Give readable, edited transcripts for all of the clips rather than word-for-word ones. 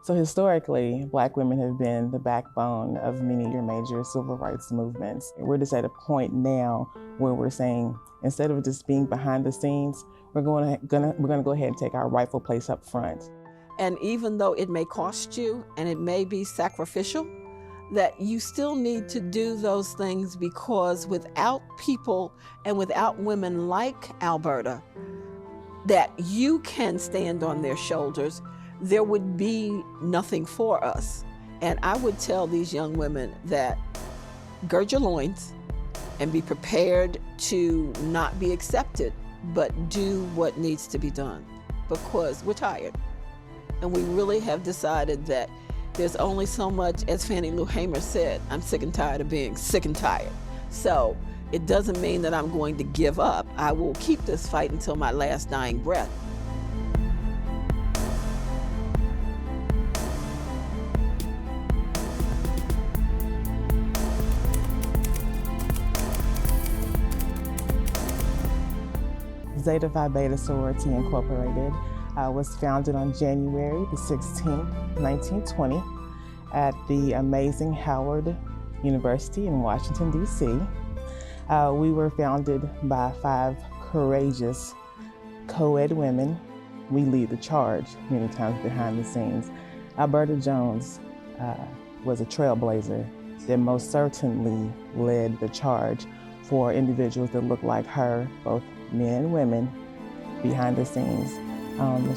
So historically, Black women have been the backbone of many of your major civil rights movements. We're just at a point now where we're saying, instead of just being behind the scenes, we're going to go ahead and take our rightful place up front. And even though it may cost you and it may be sacrificial, that you still need to do those things, because without people and without women like Alberta, that you can stand on their shoulders, there would be nothing for us. And I would tell these young women that gird your loins and be prepared to not be accepted, but do what needs to be done, because we're tired. And we really have decided that there's only so much, as Fannie Lou Hamer said, I'm sick and tired of being sick and tired. So it doesn't mean that I'm going to give up. I will keep this fight until my last dying breath. Zeta Phi Beta Sorority Incorporated was founded on January the 16th, 1920 at the amazing Howard University in Washington, D.C. We were founded by 5 courageous co-ed women. We lead the charge many times behind the scenes. Alberta Jones was a trailblazer that most certainly led the charge for individuals that looked like her, both men and women, behind the scenes.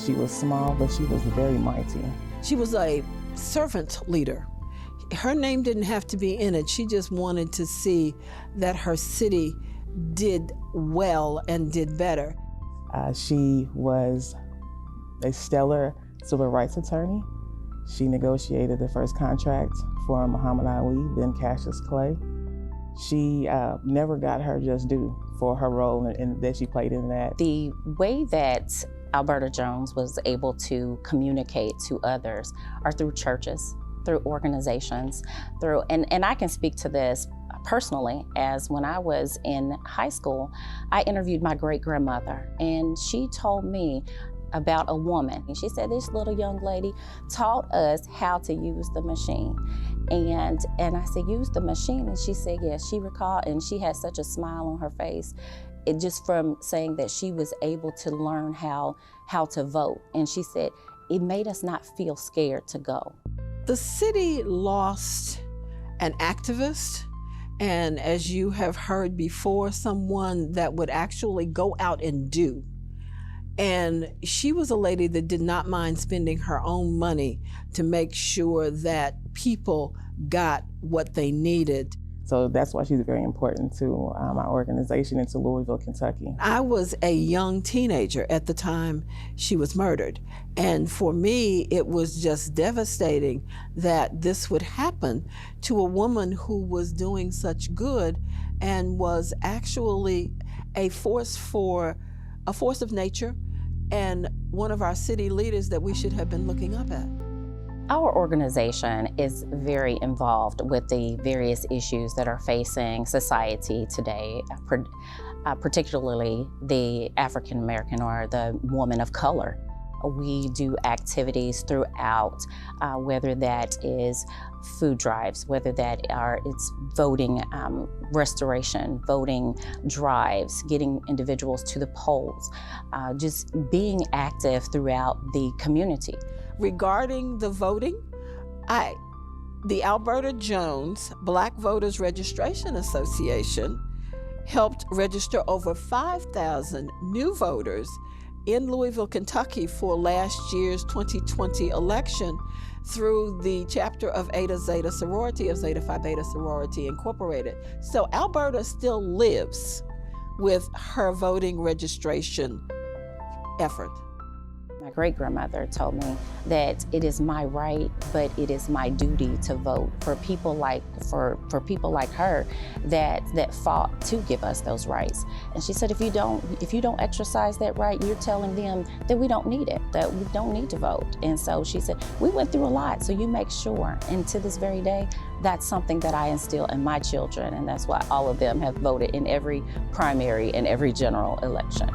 She was small, but she was very mighty. She was a servant leader. Her name didn't have to be in it. She just wanted to see that her city did well and did better. She was a stellar civil rights attorney. She negotiated the first contract for Muhammad Ali, then Cassius Clay. She never got her just due for her role that she played in that. The way that Alberta Jones was able to communicate to others are through churches, through organizations, and I can speak to this personally, as when I was in high school, I interviewed my great-grandmother, and she told me about a woman. And she said, this little young lady taught us how to use the machine. And I said, use the machine? And she said, yes, she recalled, and she had such a smile on her face. It just from saying that she was able to learn how to vote. And she said, it made us not feel scared to go. The city lost an activist, and as you have heard before, someone that would actually go out and do. And she was a lady that did not mind spending her own money to make sure that people got what they needed. So that's why she's very important to our organization and to Louisville, Kentucky. I was a young teenager at the time she was murdered. And for me, it was just devastating that this would happen to a woman who was doing such good and was actually a force of nature and one of our city leaders that we should have been looking up at. Our organization is very involved with the various issues that are facing society today, particularly the African American or the woman of color. We do activities throughout, whether that is food drives, whether that it's voting restoration, voting drives, getting individuals to the polls, just being active throughout the community. Regarding the voting, the Alberta Jones Black Voters Registration Association helped register over 5,000 new voters in Louisville, Kentucky for last year's 2020 election through the chapter of Eta Zeta Sorority of Zeta Phi Beta Sorority Incorporated. So Alberta still lives with her voting registration effort. My great-grandmother told me that it is my right, but it is my duty to vote for people like her that fought to give us those rights. And she said, if you don't exercise that right, you're telling them that we don't need it, that we don't need to vote. And so she said, we went through a lot, so you make sure. And to this very day, that's something that I instill in my children, and that's why all of them have voted in every primary and every general election.